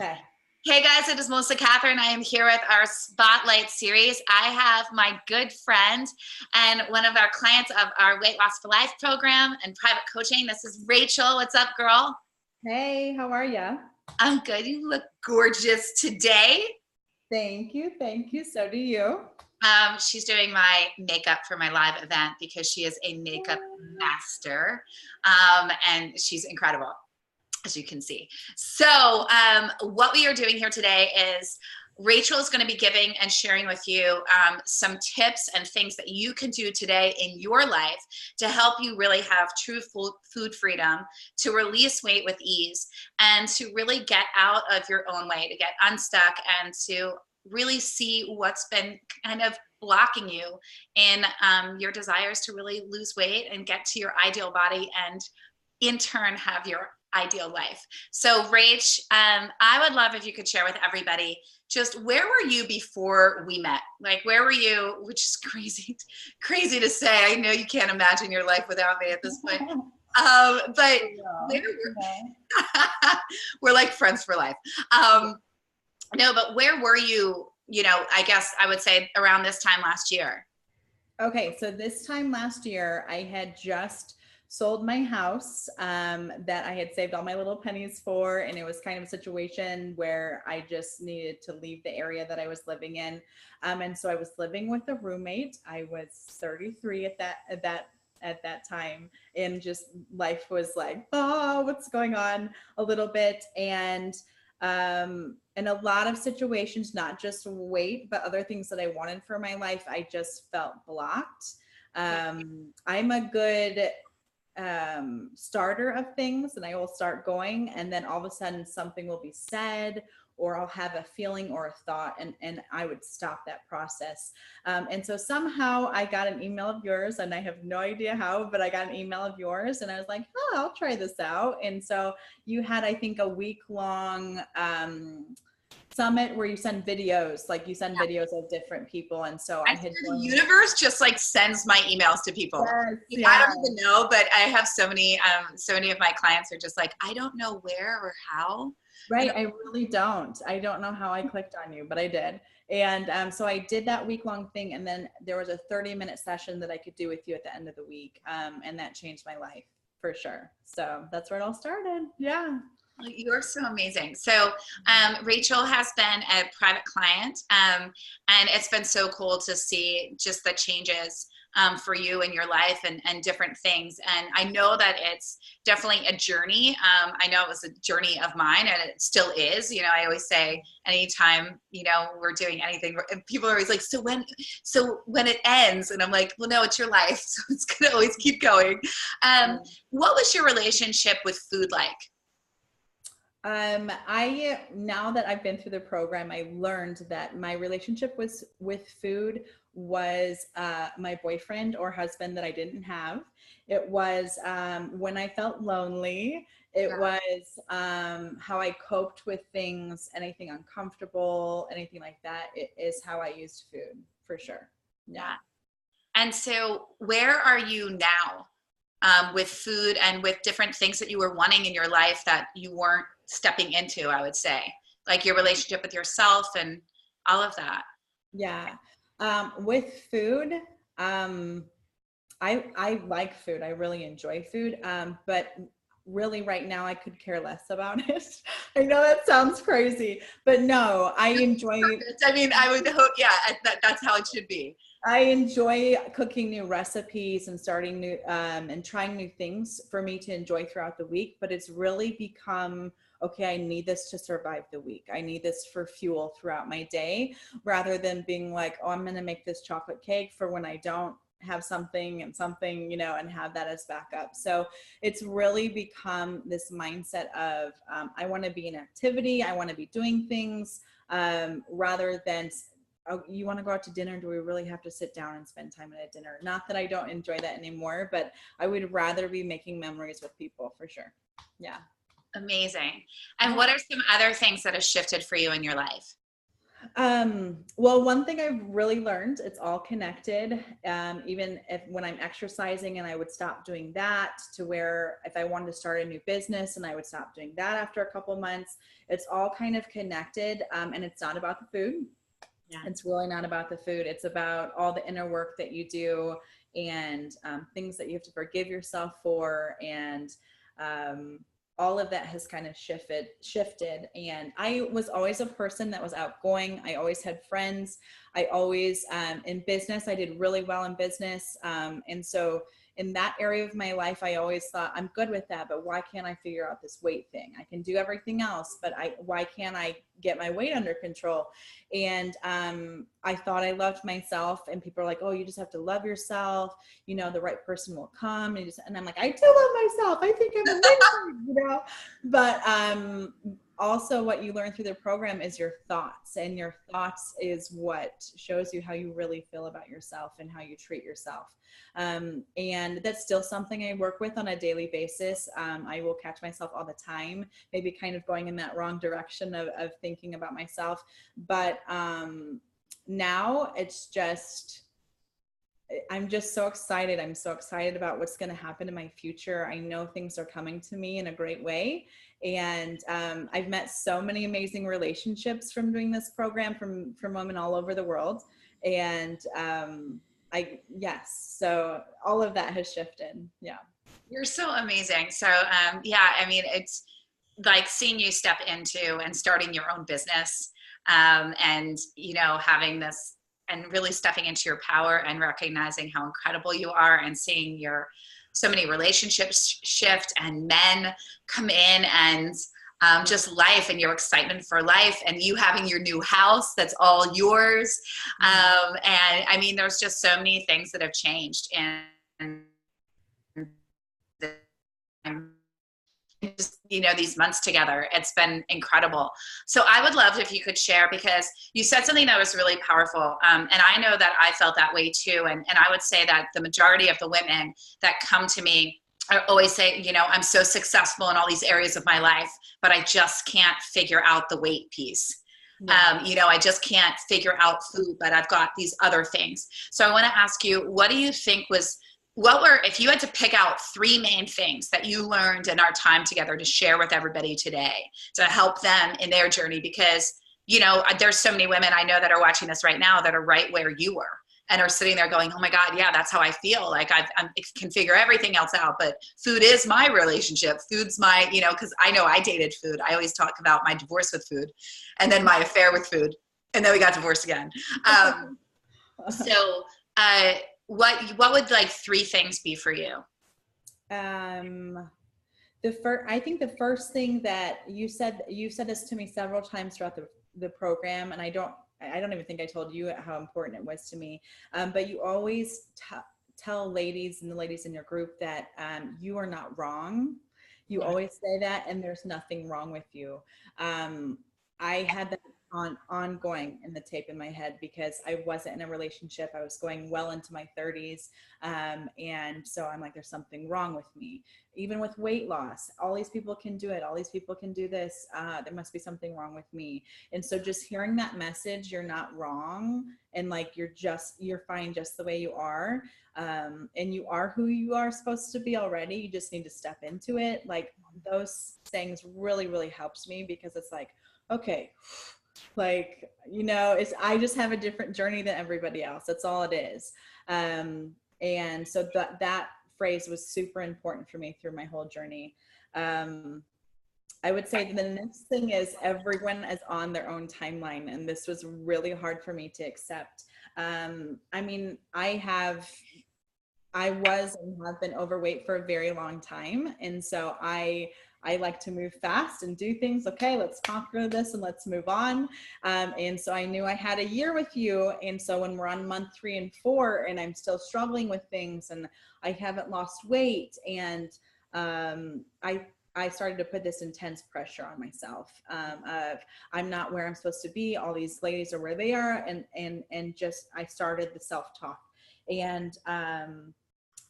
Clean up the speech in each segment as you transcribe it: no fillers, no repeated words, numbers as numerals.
Okay. Hey guys, it is Melissa Catherine. I am here with our Spotlight series. I have my good friend and one of our clients of our Weight Loss for Life program and private coaching. This is Rachel. What's up, girl? Hey, how are ya? I'm good. You look gorgeous today. Thank you. Thank you. So do you. She's doing my makeup for my live event because she is a makeup master, and she's incredible, as you can see. So what we are doing here today is Rachel is going to be giving and sharing with you some tips and things that you can do today in your life to help you really have true food freedom, to release weight with ease, and to really get out of your own way, to get unstuck, and to really see what's been kind of blocking you in your desires to really lose weight and get to your ideal body and in turn have your ideal life. So Rach, I would love if you could share with everybody just where were you before we met? Like where were you, which is crazy to say. I know you can't imagine your life without me at this point. But we're like friends for life. No, but where were you, I guess I would say around this time last year? Okay, so this time last year, I had just sold my house that I had saved all my little pennies for, and it was kind of a situation where I just needed to leave the area that I was living in. And so I was living with a roommate. I was 33 at that time, and just life was like, oh, what's going on a little bit. And in a lot of situations, not just weight, but other things that I wanted for my life, I just felt blocked. I'm a good starter of things, and I will start going, and then all of a sudden something will be said, or I'll have a feeling or a thought, and I would stop that process. And so somehow I got an email of yours, and I have no idea how, but I got an email of yours, and I was like, oh, I'll try this out. And so you had, I think, a week-long summit where you send videos, videos of different people. And so I had the universe just like sends my emails to people. Yes, I don't even know, but I have so many of my clients are just like, I don't know where or how. Right. I really don't. I don't know how I clicked on you, but I did. And so I did that week-long thing. And then there was a 30-minute session that I could do with you at the end of the week. And that changed my life for sure. So that's where it all started. Yeah. You're so amazing. So Rachel has been a private client, and it's been so cool to see just the changes for you in your life and different things. And I know that it's definitely a journey. I know it was a journey of mine, and it still is. I always say anytime, we're doing anything, people are always like, so when it ends? And I'm like, well, no, it's your life. So it's going to always keep going. What was your relationship with food like? Now that I've been through the program, I learned that my relationship with food was my boyfriend or husband that I didn't have. It was when I felt lonely. It was how I coped with things, anything uncomfortable, anything like that. It is how I used food for sure. Yeah. And so where are you now with food and with different things that you were wanting in your life that you weren't stepping into, I would say, like your relationship with yourself and all of that? Yeah. With food, I like food. I really enjoy food. But really right now I could care less about it. I know that sounds crazy, but no, I enjoy. I mean, I would hope, that's how it should be. I enjoy cooking new recipes and starting new, and trying new things for me to enjoy throughout the week. But it's really become, okay, I need this to survive the week. I need this for fuel throughout my day, rather than being like, oh, I'm going to make this chocolate cake for when I don't have something and have that as backup. So it's really become this mindset of, I want to be in activity. I want to be doing things, rather than, oh, you want to go out to dinner? Do we really have to sit down and spend time at a dinner? Not that I don't enjoy that anymore, but I would rather be making memories with people for sure. Yeah. Amazing. And what are some other things that have shifted for you in your life? Well, one thing I've really learned, it's all connected. Even if when I'm exercising and I would stop doing that, to where if I wanted to start a new business and I would stop doing that after a couple months, it's all kind of connected. And it's not about the food. Yeah. It's really not about the food. It's about all the inner work that you do, and things that you have to forgive yourself for. And all of that has kind of shifted. And I was always a person that was outgoing. I always had friends. I always, in business, I did really well in business. And so in that area of my life, I always thought, I'm good with that, but why can't I figure out this weight thing? I can do everything else, but why can't I get my weight under control? And I thought I loved myself, and people are like, oh, you just have to love yourself. You know, the right person will come. And I'm like, I do love myself. I think I'm a winner, you know? But also what you learn through the program is your thoughts, and your thoughts is what shows you how you really feel about yourself and how you treat yourself. And that's still something I work with on a daily basis. I will catch myself all the time, maybe kind of going in that wrong direction of thinking about myself. But now it's just, I'm just so excited. I'm so excited about what's going to happen in my future. I know things are coming to me in a great way. And I've met so many amazing relationships from doing this program, from women all over the world. And yes, so all of that has shifted. Yeah. You're so amazing. So, yeah, I mean, it's like seeing you step into and starting your own business, and, you know, having this and really stepping into your power and recognizing how incredible you are, and seeing your so many relationships shift and men come in, and just life and your excitement for life, and you having your new house that's all yours. And I mean, there's just so many things that have changed in just, you know, these months together. It's been incredible. So I would love if you could share, because you said something that was really powerful. And I know that I felt that way too. And I would say that the majority of the women that come to me, I always say, you know, I'm so successful in all these areas of my life, but I just can't figure out the weight piece. Yeah. You know, I just can't figure out food, but I've got these other things. So I want to ask you, what do you think was, what were, if you had to pick out 3 main things that you learned in our time together to share with everybody today to help them in their journey? Because, you know, there's so many women I know that are watching this right now that are right where you were, and are sitting there going, oh my God, yeah, that's how I feel. Like I can figure everything else out, but food is my relationship. Food's my, you know, because I know I dated food. I always talk about my divorce with food, and then my affair with food, and then we got divorced again. So what would like 3 things be for you? I think the first thing that you said this to me several times throughout the program, and I don't even think I told you how important it was to me. But you always tell ladies, and the ladies in your group, that you are not wrong. You always say that, and there's nothing wrong with you. I had that ongoing in the tape in my head, because I wasn't in a relationship. I was going well into my 30s. And so I'm like, there's something wrong with me. Even with weight loss, all these people can do it. All these people can do this. There must be something wrong with me. And so just hearing that message, you're not wrong. And like, you're fine just the way you are. And you are who you are supposed to be already. You just need to step into it. Like, those things really, really helps me, because it's like, okay, like, you know, I just have a different journey than everybody else. That's all it is. And so that phrase was super important for me through my whole journey. I would say the next thing is, everyone is on their own timeline. And this was really hard for me to accept. I mean, I was and have been overweight for a very long time. And so I like to move fast and do things. Okay, let's conquer this and let's move on. And so I knew I had a year with you. And so when we're on month 3 and 4, and I'm still struggling with things, and I haven't lost weight, and I started to put this intense pressure on myself, of I'm not where I'm supposed to be. All these ladies are where they are. And just, I started the self-talk. And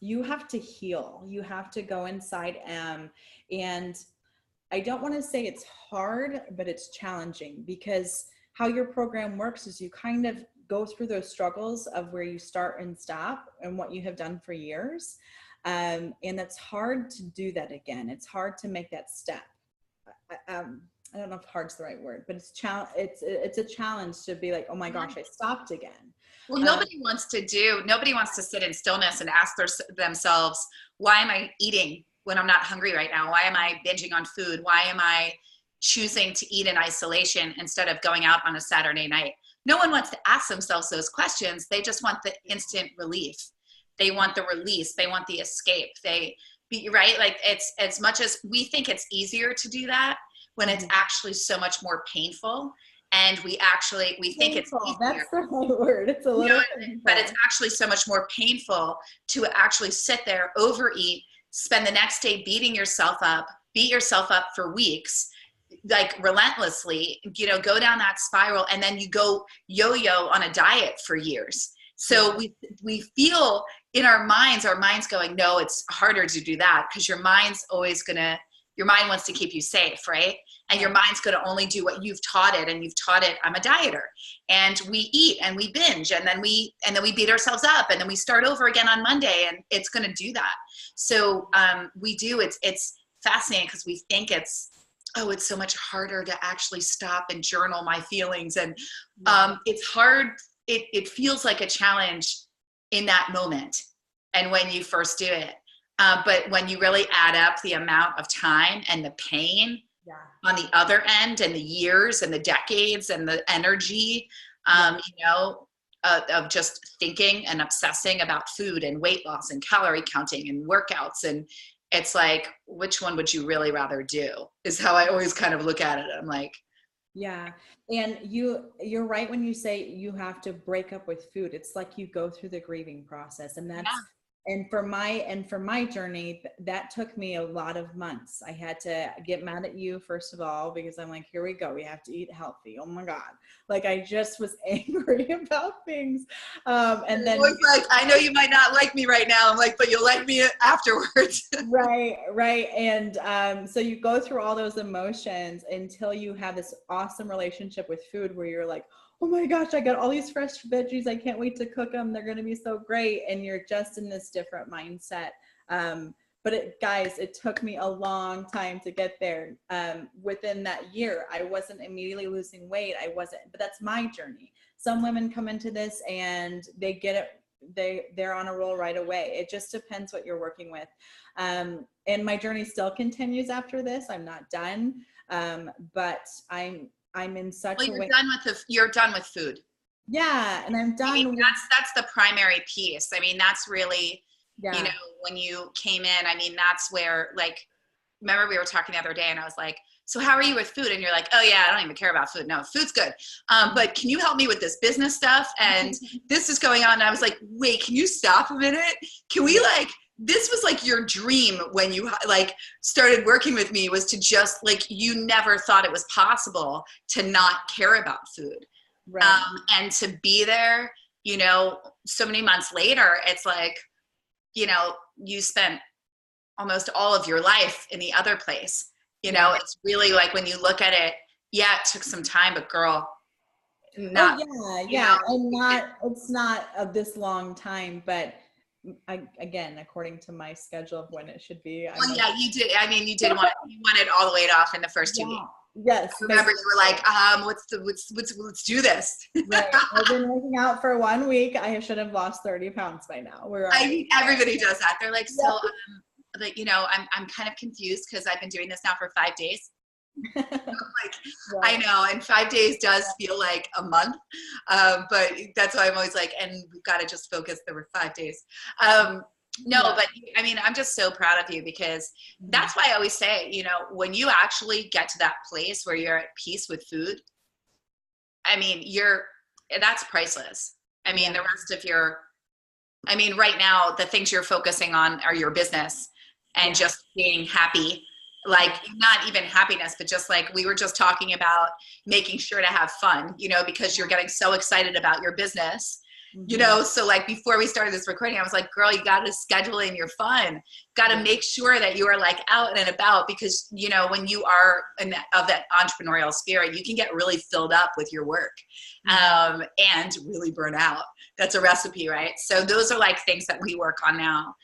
you have to heal. You have to go inside. And I don't want to say it's hard, but it's challenging, because how your program works is you kind of go through those struggles of where you start and stop and what you have done for years. And it's hard to do that again. It's hard to make that step. I don't know if hard's the right word, but it's a challenge to be like, oh my gosh, I stopped again. Well, nobody wants to sit in stillness and ask themselves, why am I eating when I'm not hungry right now? Why am I binging on food? Why am I choosing to eat in isolation instead of going out on a Saturday night? No one wants to ask themselves those questions. They just want the instant relief. They want the release. They want the escape. Right? Like, it's as much as we think it's easier to do that, when it's actually so much more painful. And we think it's easier. That's the right word. It's a little painful. But it's actually so much more painful to actually sit there, overeat, spend the next day beat yourself up for weeks, like relentlessly, go down that spiral, and then you go yo-yo on a diet for years. So we feel in our minds going, no, it's harder to do that, because your mind wants to keep you safe, right? And your mind's going to only do what you've taught it. And you've taught it, I'm a dieter. And we eat and we binge, and then we beat ourselves up, and then we start over again on Monday, and it's going to do that. So it's fascinating, because we think it's so much harder to actually stop and journal my feelings. And it's hard. It feels like a challenge in that moment. And when you first do it, but when you really add up the amount of time and the pain on the other end, and the years and the decades and the energy, of just thinking and obsessing about food and weight loss and calorie counting and workouts, and it's like, which one would you really rather do, is how I always kind of look at it. I'm like, yeah. And you're right when you say you have to break up with food. It's like you go through the grieving process, and that's and for my journey, that took me a lot of months. I had to get mad at you, first of all, because I'm like, here we go. We have to eat healthy. Oh my God. Like, I just was angry about things. And then was like, I know you might not like me right now. I'm like, but you'll like me afterwards. Right. And so you go through all those emotions until you have this awesome relationship with food where you're like, oh my gosh, I got all these fresh veggies. I can't wait to cook them. They're going to be so great. And you're just in this different mindset. But it took me a long time to get there. Within that year, I wasn't immediately losing weight. But that's my journey. Some women come into this and they get it. They're on a roll right away. It just depends what you're working with. And my journey still continues after this. I'm not done. But I'm in such a way. You're done with food. Yeah. And I'm done. I mean, that's the primary piece. I mean, that's really, when you came in, I mean, that's where, like, remember we were talking the other day and I was like, so how are you with food? And you're like, oh yeah, I don't even care about food. No, food's good. But can you help me with this business stuff? And this is going on. And I was like, wait, can you stop a minute? Can we this was like your dream when you started working with me, was to just you never thought it was possible to not care about food. Right. And to be there, so many months later, it's like, you spent almost all of your life in the other place. It's really like, when you look at it, yeah, it took some time, but girl, And it's not of this long time, but again, according to my schedule of when it should be. You did. I mean, you wanted all the weight off in the first 2 weeks. Yes. I remember you were like, let's do this. Right. I've been working out for 1 week. I should have lost 30 pounds by now. Everybody does that. They're like, so, I'm kind of confused because I've been doing this now for 5 days. I know, and 5 days does feel like a month, but that's why I'm always like, and we've got to just focus. There were 5 days. But I mean, I'm just so proud of you, because that's why I always say, when you actually get to that place where you're at peace with food, I mean, that's priceless. I mean, the rest of right now, the things you're focusing on are your business and just being happy. Not even happiness, but just like we were just talking about, making sure to have fun, because you're getting so excited about your business you know? So like before we started this recording, I was like, girl, you got to schedule in your fun, got to make sure that you are like out and about, because, you know, when you are of that entrepreneurial spirit, you can get really filled up with your work and really burn out. That's a recipe, right? So those are like things that we work on now.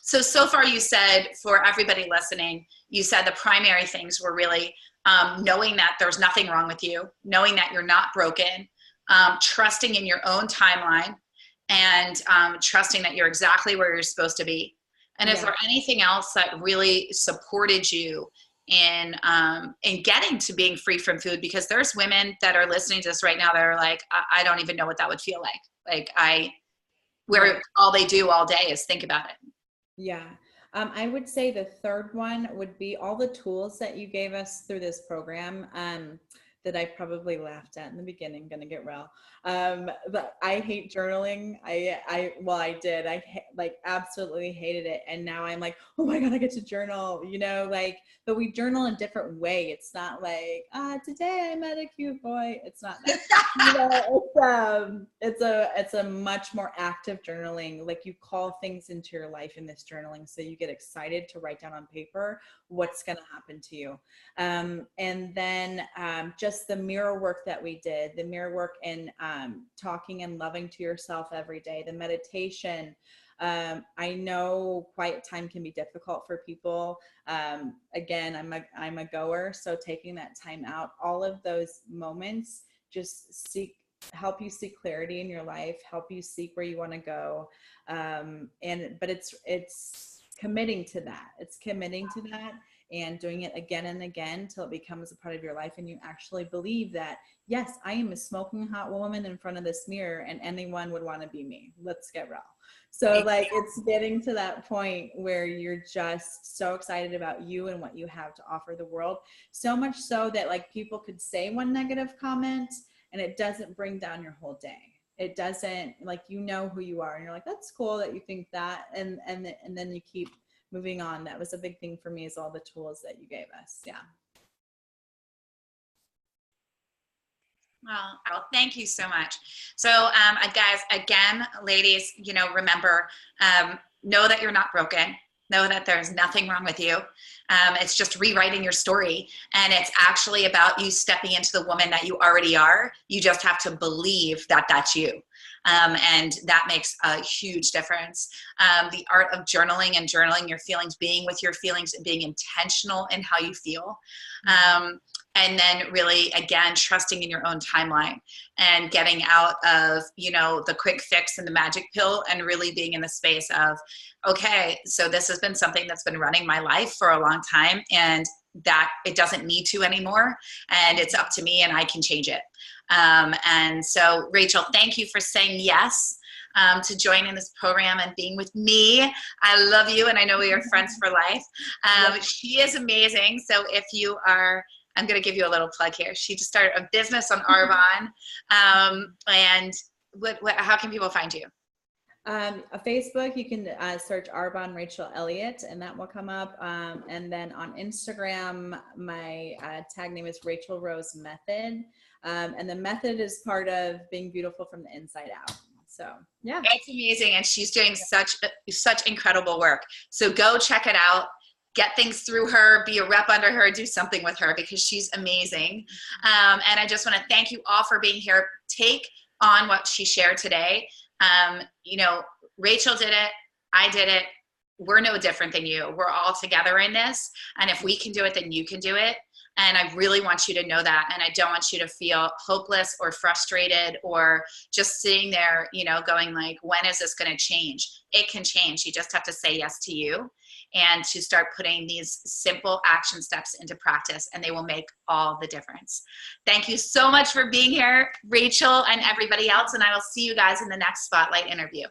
So far you said, for everybody listening, you said the primary things were really knowing that there's nothing wrong with you, knowing that you're not broken, trusting in your own timeline, and trusting that you're exactly where you're supposed to be. And is there anything else that really supported you in getting to being free from food? Because there's women that are listening to this right now that are like, I don't even know what that would feel like. Where all they do all day is think about it. Yeah. I would say the third one would be all the tools that you gave us through this program that I probably laughed at in the beginning, gonna get real. But I hate journaling. I did. I absolutely hated it. And now I'm like, oh my God, I get to journal, you know, like, but we journal in a different way. It's not like, today I met a cute boy. It's not that. You know, it's a much more active journaling. Like, you call things into your life in this journaling. So you get excited to write down on paper what's going to happen to you. And then just the mirror work that we did, the mirror work and talking and loving to yourself every day, the meditation. I know quiet time can be difficult for people. Again, I'm a goer, so taking that time out, all of those moments, just help you see clarity in your life, help you seek where you want to go. But it's committing to that. It's committing to that and doing it again and again till it becomes a part of your life. And you actually believe that, yes, I am a smoking hot woman in front of this mirror and anyone would want to be me. Let's get real. So like, it's getting to that point where you're just so excited about you and what you have to offer the world. So much so that like people could say one negative comment and it doesn't bring down your whole day. It doesn't, like, you know who you are and you're like, that's cool that you think that. And then you keep moving on. That was a big thing for me, is all the tools that you gave us. Yeah. Well, thank you so much. So guys, again, ladies, you know, remember, know that you're not broken. Know that there's nothing wrong with you. It's just rewriting your story. And it's actually about you stepping into the woman that you already are. You just have to believe that that's you. And that makes a huge difference. The art of journaling and journaling your feelings, being with your feelings and being intentional in how you feel. And then really, again, trusting in your own timeline and getting out of, you know, the quick fix and the magic pill, and really being in the space of, okay, so this has been something that's been running my life for a long time, and that it doesn't need to anymore. And it's up to me, and I can change it. And so, Rachel, thank you for saying yes to joining this program and being with me. I love you, and I know we are friends for life. She is amazing. So if you are, I'm going to give you a little plug here. She just started a business on Arbonne. And how can people find you? Facebook, you can search Arbonne Rachel Elliott, and that will come up. And then on Instagram, my tag name is Rachel Rose Method. And the method is part of being beautiful from the inside out. So yeah, it's amazing. And she's doing such incredible work. So go check it out. Get things through her, be a rep under her, do something with her, because she's amazing. And I just want to thank you all for being here. Take on what she shared today. You know, Rachel did it. I did it. We're no different than you. We're all together in this. And if we can do it, then you can do it. And I really want you to know that. And I don't want you to feel hopeless or frustrated or just sitting there, you know, going like, when is this going to change? It can change. You just have to say yes to you and to start putting these simple action steps into practice, and they will make all the difference. Thank you so much for being here, Rachel, and everybody else. And I will see you guys in the next Spotlight interview.